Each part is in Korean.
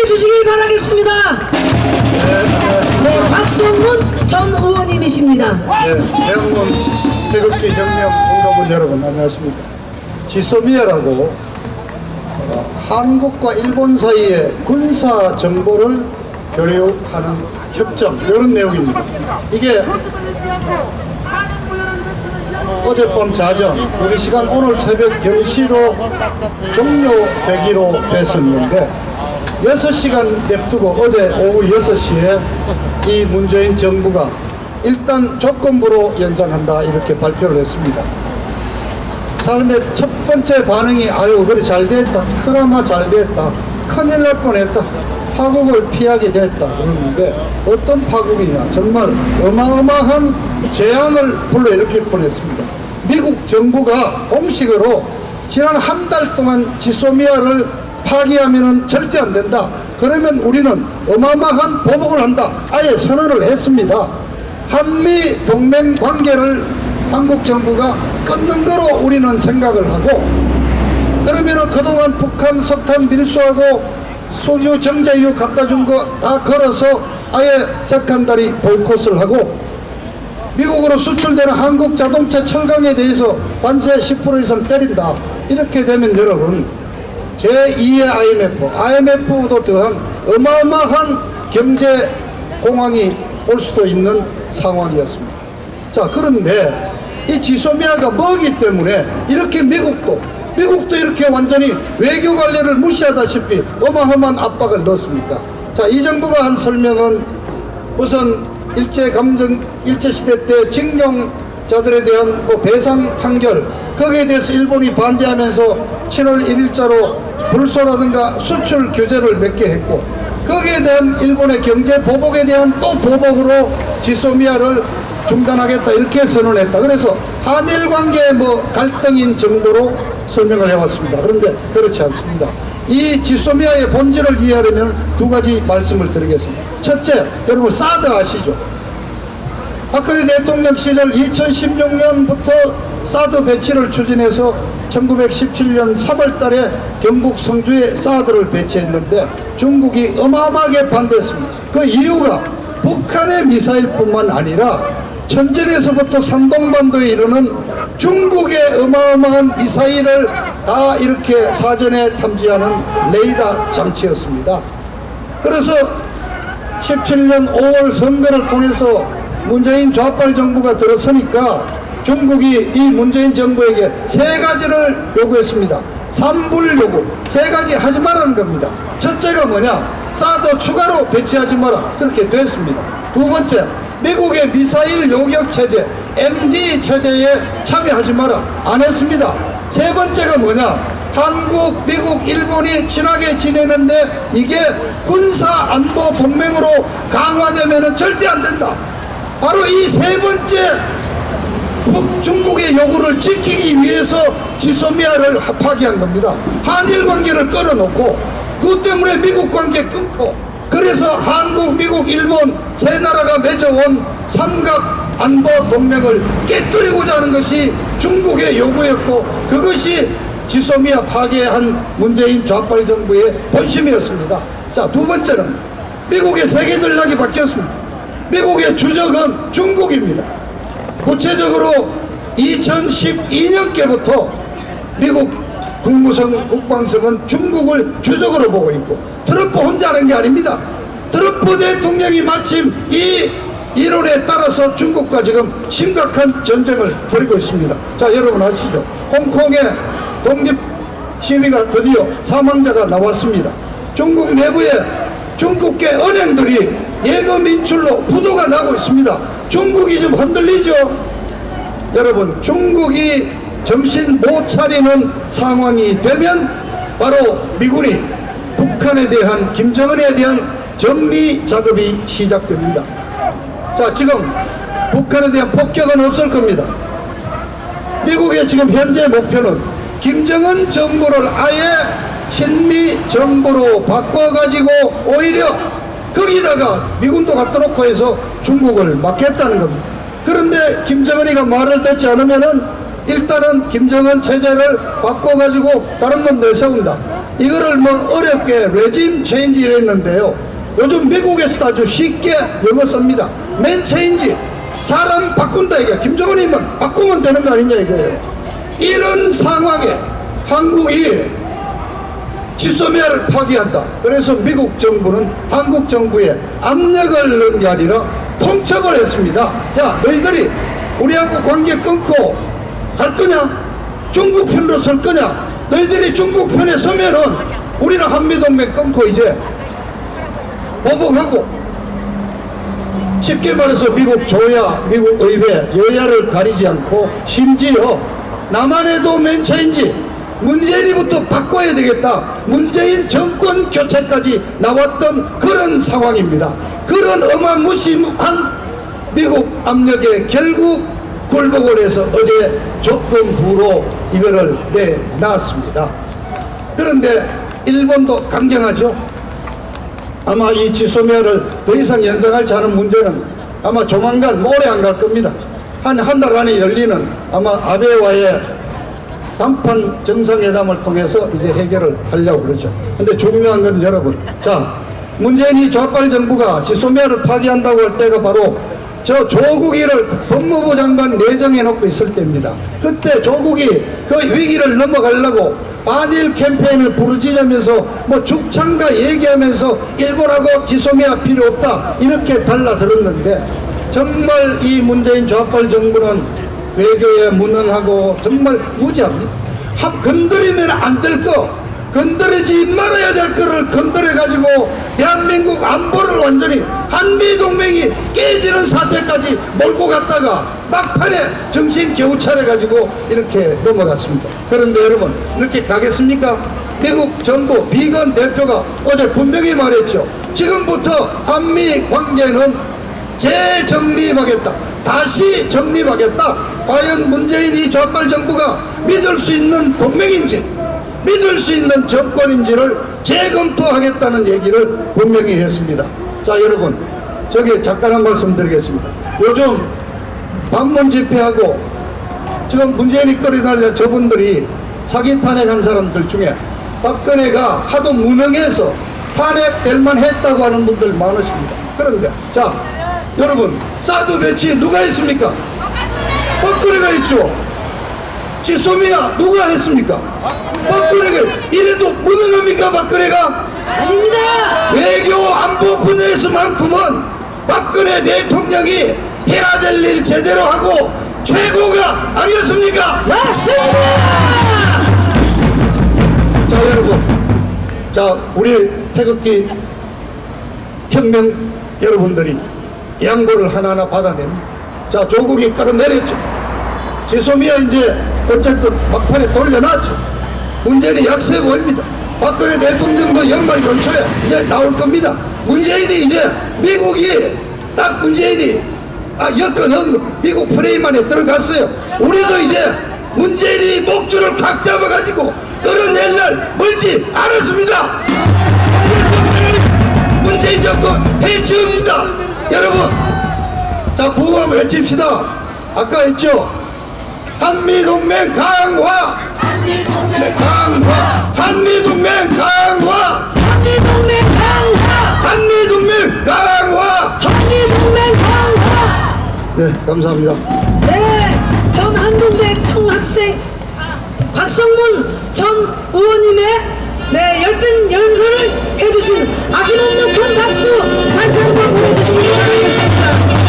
함께해 주시길 바라겠습니다. 네, 박성문 전 의원님이십니다. 네, 대학원 태극기 혁명 공동분 여러분 안녕하십니까. 지소미아라고 한국과 일본 사이에 군사 정보를 교류하는 협정 이런 내용입니다. 이게 어젯밤 자정 우리 시간 오늘 새벽 0시로 종료되기로 됐었는데 6시간 냅두고 어제 오후 6시에 이 문재인 정부가 일단 조건부로 연장한다 이렇게 발표를 했습니다. 자, 근데 첫 번째 반응이 아유 그래 잘 됐다, 그나마 잘 됐다, 큰일 날 뻔했다, 파국을 피하게 됐다 그러는데 어떤 파국이냐, 정말 어마어마한 재앙을 불러일으킬 뻔했습니다. 미국 정부가 공식으로 지난 한 달 동안 지소미아를 파기하면은 절대 안 된다, 그러면 우리는 어마어마한 보복을 한다, 아예 선언을 했습니다. 한미 동맹 관계를 한국 정부가 끊는 거로 우리는 생각을 하고, 그러면은 그동안 북한 석탄 밀수하고 석유 정제유 갖다 준 거 다 걸어서 아예 석한다리 보이콧을 하고, 미국으로 수출되는 한국 자동차 철강에 대해서 관세 10% 이상 때린다. 이렇게 되면 여러분 제2의 IMF도 더한 어마어마한 경제 공황이 올 수도 있는 상황이었습니다. 자, 그런데 이 지소미아가 뭐기 때문에 이렇게 미국도 이렇게 완전히 외교 관리를 무시하다시피 어마어마한 압박을 넣었습니까? 자, 이 정부가 한 설명은 우선 일제시대 때 징용자들에 대한 배상 판결, 거기에 대해서 일본이 반대하면서 7월 1일자로 불소라든가 수출 규제를 몇 개 했고, 거기에 대한 일본의 경제 보복에 대한 또 보복으로 지소미아를 중단하겠다 이렇게 선언했다. 그래서 한일 관계에 갈등인 정도로 설명을 해왔습니다. 그런데 그렇지 않습니다. 이 지소미아의 본질을 이해하려면 두 가지 말씀을 드리겠습니다. 첫째, 여러분 사드 아시죠? 박근혜 대통령 시절 2016년부터 사드 배치를 추진해서 1917년 3월 달에 경북 성주에 사드를 배치했는데 중국이 어마어마하게 반대했습니다. 그 이유가 북한의 미사일뿐만 아니라 천진에서부터 산동반도에 이르는 중국의 어마어마한 미사일을 다 이렇게 사전에 탐지하는 레이더 장치였습니다. 그래서 17년 5월 선거를 통해서 문재인 좌빨 정부가 들어서니까 중국이 이 문재인 정부에게 세 가지를 요구했습니다. 삼불 요구, 세 가지 하지 말라는 겁니다. 첫째가 뭐냐, 사드 추가로 배치하지 마라, 그렇게 됐습니다. 두 번째, 미국의 미사일 요격 체제 MD 체제에 참여하지 마라, 안 했습니다. 세 번째가 뭐냐, 한국, 미국, 일본이 친하게 지내는데 이게 군사 안보 동맹으로 강화되면 절대 안 된다. 바로 이 세 번째 중국의 요구를 지키기 위해서 지소미아를 파기한 겁니다. 한일 관계를 끊어놓고 그 때문에 미국 관계 끊고, 그래서 한국, 미국, 일본 세 나라가 맺어온 삼각 안보 동맹을 깨뜨리고자 하는 것이 중국의 요구였고, 그것이 지소미아 파괴한 문재인 좌빨 정부의 본심이었습니다. 자, 두 번째는 미국의 세계 전략이 바뀌었습니다. 미국의 주적은 중국입니다. 구체적으로 2012년께부터 미국 국무성 국방성은 중국을 주적으로 보고 있고, 트럼프 혼자 하는 게 아닙니다. 트럼프 대통령이 마침 이 이론에 따라서 중국과 지금 심각한 전쟁을 벌이고 있습니다. 자, 여러분 아시죠? 홍콩의 독립 시위가 드디어 사망자가 나왔습니다. 중국 내부에 중국계 은행들이 예금 인출로 부도가 나고 있습니다. 중국이 좀 흔들리죠? 여러분, 중국이 정신 못 차리는 상황이 되면 바로 미군이 북한에 대한, 김정은에 대한 정리 작업이 시작됩니다. 자, 지금 북한에 대한 폭격은 없을 겁니다. 미국의 지금 현재 목표는 김정은 정부를 아예 친미 정부로 바꿔가지고 오히려 거기다가 미군도 갖다 놓고 해서 중국을 막겠다는 겁니다. 그런데 김정은이가 말을 듣지 않으면은 일단은 김정은 체제를 바꿔가지고 다른 놈 내세운다. 이거를 뭐 어렵게 레짐 체인지를 했는데요. 요즘 미국에서도 아주 쉽게 영어 씁니다. 맨 체인지. 사람 바꾼다 이게. 김정은이면 바꾸면 되는 거 아니냐 이거예요. 이런 상황에 한국이 지소미아를 파기한다. 그래서 미국 정부는 한국 정부에 압력을 넣은 게 아니라 통첩을 했습니다. 야, 너희들이 우리하고 관계 끊고 갈 거냐? 중국 편으로 설 거냐? 너희들이 중국 편에 서면은 우리는 한미동맹 끊고 이제 보복하고, 쉽게 말해서 미국 조야, 미국 의회, 여야를 가리지 않고 심지어 남한에도 맨체인지 문재인이부터 바꿔야 되겠다. 문재인 정권 교체까지 나왔던 그런 상황입니다. 그런 어마무시한 미국 압력에 결국 굴복을 해서 어제 조건부로 이거를 내놨습니다. 그런데 일본도 강경하죠. 아마 이 지소미아를 더 이상 연장하지 않은 문제는 아마 조만간 오래 안 갈 겁니다. 한 달 안에 열리는 아마 아베와의 단판 정상회담을 통해서 이제 해결을 하려고 그러죠. 근데 중요한 건 여러분, 자, 문재인이 좌빨 정부가 지소미아를 파기한다고 할 때가 바로 저 조국이를 법무부 장관 내정해 놓고 있을 때입니다. 그때 조국이 그 위기를 넘어가려고 반일 캠페인을 부르짖으면서 뭐 죽창가 얘기하면서 일본하고 지소미아 필요 없다 이렇게 달라들었는데, 정말 이 문재인 좌빨 정부는 외교에 무능하고 정말 무지합니다. 건드리면 안 될 거, 건드리지 말아야 될 거를 건드려가지고 대한민국 안보를 완전히 한미동맹이 깨지는 사태까지 몰고 갔다가 막판에 정신 겨우 차려가지고 이렇게 넘어갔습니다. 그런데 여러분, 이렇게 가겠습니까? 미국 정부 비건 대표가 어제 분명히 말했죠. 지금부터 한미 관계는 재정립하겠다. 다시 정립하겠다. 과연 문재인이 좌빨 정부가 믿을 수 있는 동맹인지 믿을 수 있는 정권인지를 재검토하겠다는 얘기를 분명히 했습니다. 자, 여러분, 저기 잠깐 한 말씀 드리겠습니다. 요즘 반문 집회하고 지금 문재인이 끌어다니는 저분들이 사기 탄핵한 사람들 중에 박근혜가 하도 무능해서 탄핵될 만했다고 하는 분들 많으십니다. 그런데 자, 여러분, 사드 배치 누가 했습니까? 박근혜가 했죠. 지소미아 누가 했습니까? 박근혜가. 이래도 무능합니까 박근혜가? 아닙니다. 외교 안보 분야에서만큼은 박근혜 대통령이 해야 될 일 제대로 하고 최고가 아니었습니까? 맞습니다. 자, 여러분, 자, 우리 태극기 혁명 여러분들이 양보를 하나하나 받아냅니다. 자, 조국이 끌어내렸죠. 지소미아 이제 어쨌든 막판에 돌려놨죠. 문재인이 약세 보입니다. 박근혜 대통령도 연말 근처에 이제 나올 겁니다. 문재인이 이제 미국이 딱 문재인이 엮어넣은 미국 프레임 안에 들어갔어요. 우리도 이제 문재인이 목줄을 각 잡아가지고 끌어낼 날 멀지 않았습니다. 문재인 정권 해치웁니다. 여러분, 자, 구호 한번 외칩시다. 아까 했죠. 한미동맹 강화, 강화, 한미동맹 강화, 한미동맹 강화, 한미동맹 강화. 한미동맹 강화. 네, 감사합니다. 네, 전 한동대 총학생 박성문 전 의원님의 네, 열띤 연설을 해주신 아낌없는 큰 박수 다시 한번 보내주시기 바라겠습니다.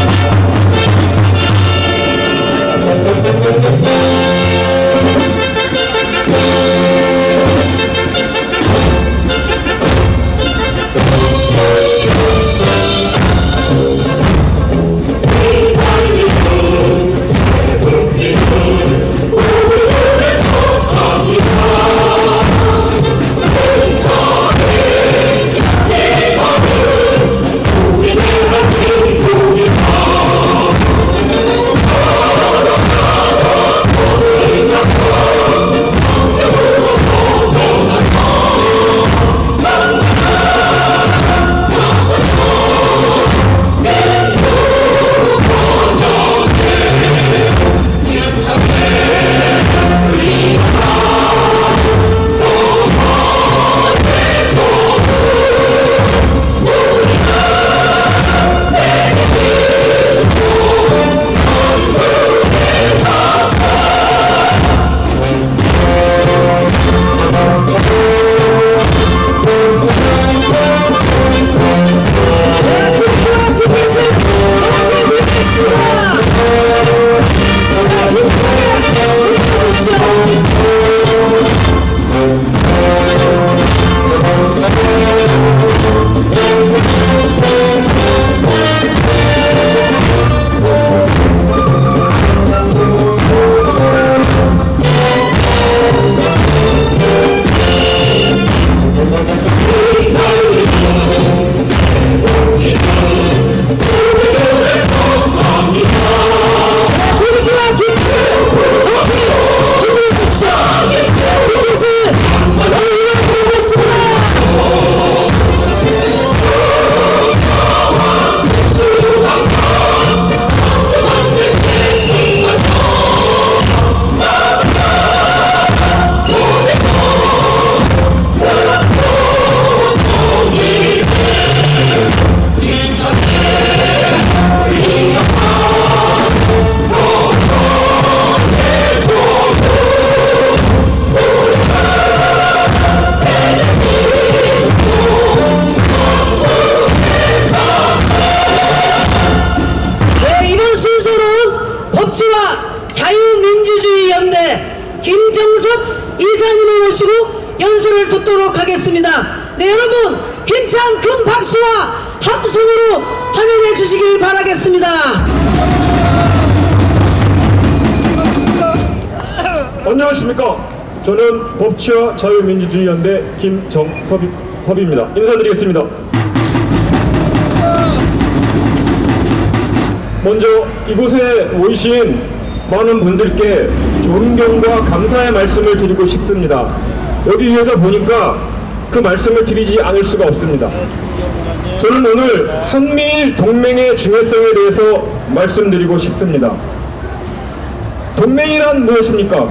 큰 박수와 함성으로 환영해 주시길 바라겠습니다. 안녕하십니까. 저는 법치와 자유민주주의연대 김정섭입니다. 인사드리겠습니다. 먼저 이곳에 모이신 많은 분들께 존경과 감사의 말씀을 드리고 싶습니다. 여기 위에서 보니까 그 말씀을 드리지 않을 수가 없습니다. 저는 오늘 한미일 동맹의 중요성에 대해서 말씀드리고 싶습니다. 동맹이란 무엇입니까?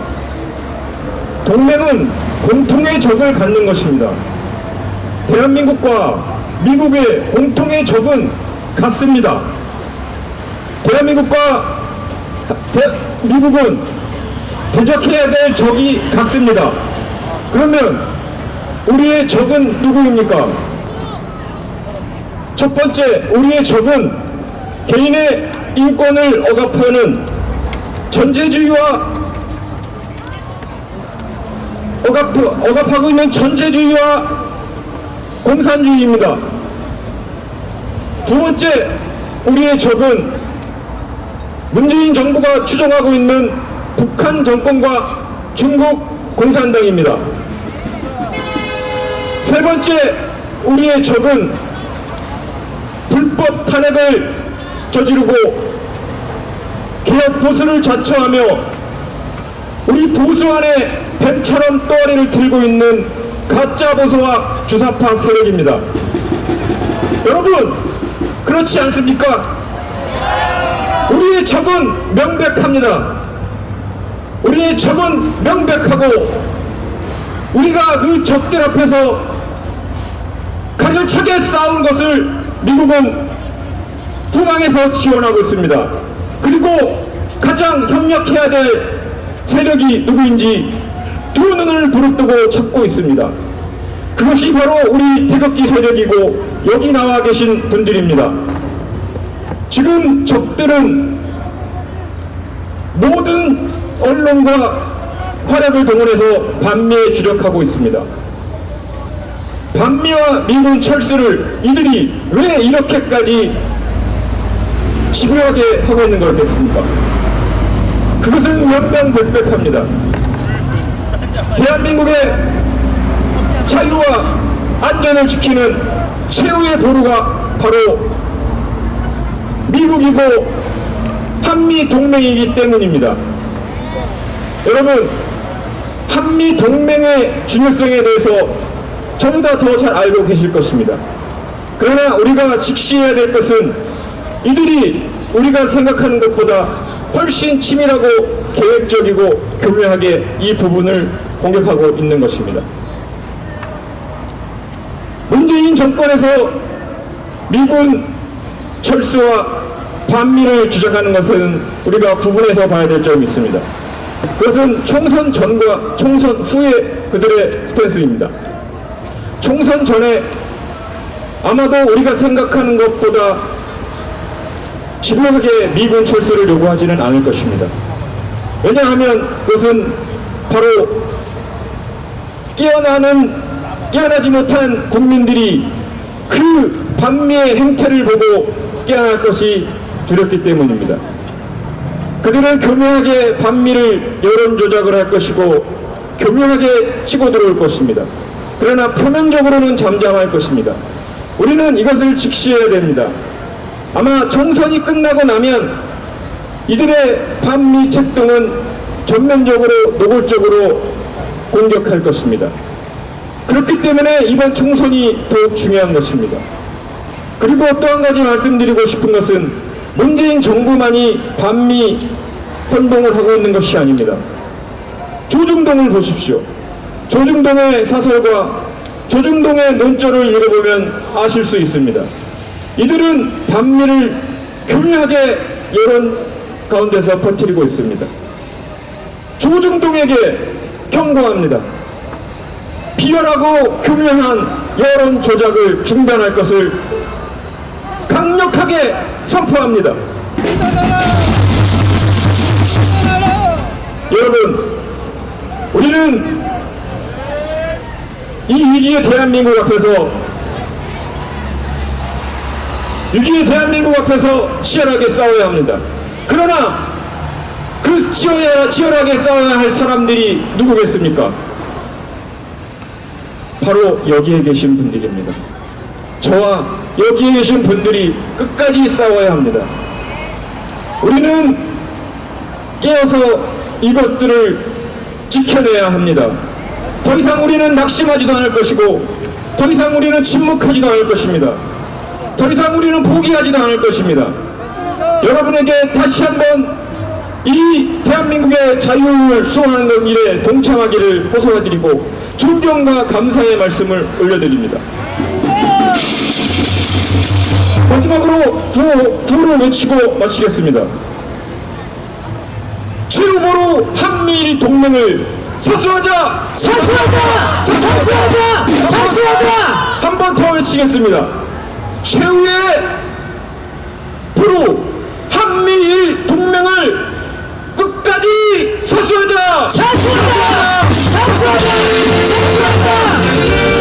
동맹은 공통의 적을 갖는 것입니다. 대한민국과 미국의 공통의 적은 같습니다. 대한민국과 미국은 대적해야 될 적이 같습니다. 그러면 우리의 적은 누구입니까? 첫 번째, 우리의 적은 개인의 인권을 억압하는 전제주의와 억압하고 있는 전제주의와 공산주의입니다. 두 번째, 우리의 적은 문재인 정부가 추종하고 있는 북한 정권과 중국 공산당입니다. 세 번째, 우리의 적은 불법 탄핵을 저지르고 개혁 보수를 자처하며 우리 보수 안에 뱀처럼 떠리를 들고 있는 가짜 보수와 주사파 세력입니다. 여러분, 그렇지 않습니까? 우리의 적은 명백합니다. 우리의 적은 명백하고 우리가 그 적들 앞에서 가열차게 싸운 것을 미국은 후방에서 지원하고 있습니다. 그리고 가장 협력해야 될 세력이 누구인지 두 눈을 부릅뜨고 찾고 있습니다. 그것이 바로 우리 태극기 세력이고 여기 나와 계신 분들입니다. 지금 적들은 모든 언론과 활약을 동원해서 반미에 주력하고 있습니다. 반미와 미군 철수를 이들이 왜 이렇게까지 집요하게 하고 있는 거겠습니까? 그것은 명명백백합니다. 대한민국의 자유와 안전을 지키는 최후의 보루가 바로 미국이고 한미 동맹이기 때문입니다. 여러분, 한미 동맹의 중요성에 대해서 저보다 더 잘 알고 계실 것입니다. 그러나 우리가 직시해야 될 것은 이들이 우리가 생각하는 것보다 훨씬 치밀하고 계획적이고 교묘하게 이 부분을 공격하고 있는 것입니다. 문재인 정권에서 미군 철수와 반미를 주장하는 것은 우리가 구분해서 봐야 될 점이 있습니다. 그것은 총선 전과 총선 후의 그들의 스탠스입니다. 총선 전에 아마도 우리가 생각하는 것보다 집요하게 미군 철수를 요구하지는 않을 것입니다. 왜냐하면 그것은 바로 깨어나지 못한 국민들이 그 반미의 행태를 보고 깨어날 것이 두렵기 때문입니다. 그들은 교묘하게 반미를 여론 조작을 할 것이고 교묘하게 치고 들어올 것입니다. 그러나 표면적으로는 잠잠할 것입니다. 우리는 이것을 직시해야 됩니다. 아마 총선이 끝나고 나면 이들의 반미 책동은 전면적으로 노골적으로 공격할 것입니다. 그렇기 때문에 이번 총선이 더욱 중요한 것입니다. 그리고 또 한 가지 말씀드리고 싶은 것은 문재인 정부만이 반미 선동을 하고 있는 것이 아닙니다. 조중동을 보십시오. 조중동의 사설과 조중동의 논조를 읽어보면 아실 수 있습니다. 이들은 반미를 교묘하게 여론 가운데서 퍼뜨리고 있습니다. 조중동에게 경고합니다. 비열하고 교묘한 여론 조작을 중단할 것을 강력하게 선포합니다. 여러분, 우리는 이 위기의 대한민국 앞에서 위기의 대한민국 앞에서 치열하게 싸워야 합니다. 그러나 그 치열하게 싸워야 할 사람들이 누구겠습니까? 바로 여기에 계신 분들입니다. 저와 여기에 계신 분들이 끝까지 싸워야 합니다. 우리는 깨어서 이것들을 지켜내야 합니다. 더 이상 우리는 낙심하지도 않을 것이고, 더 이상 우리는 침묵하지도 않을 것입니다. 더 이상 우리는 포기하지도 않을 것입니다. 여러분에게 다시 한번 이 대한민국의 자유를 수호하는 일에 동참하기를 호소해드리고 존경과 감사의 말씀을 올려드립니다. 마지막으로 구호를 외치고 마치겠습니다. 최후보로 한미일 동맹을 사수하자! 사수하자! 사수하자! 사수하자! 한 번 더 외치겠습니다. 최후의 프로 한미일 동맹을 끝까지 사수하자! 사수하자! 사수하자! 사수하자!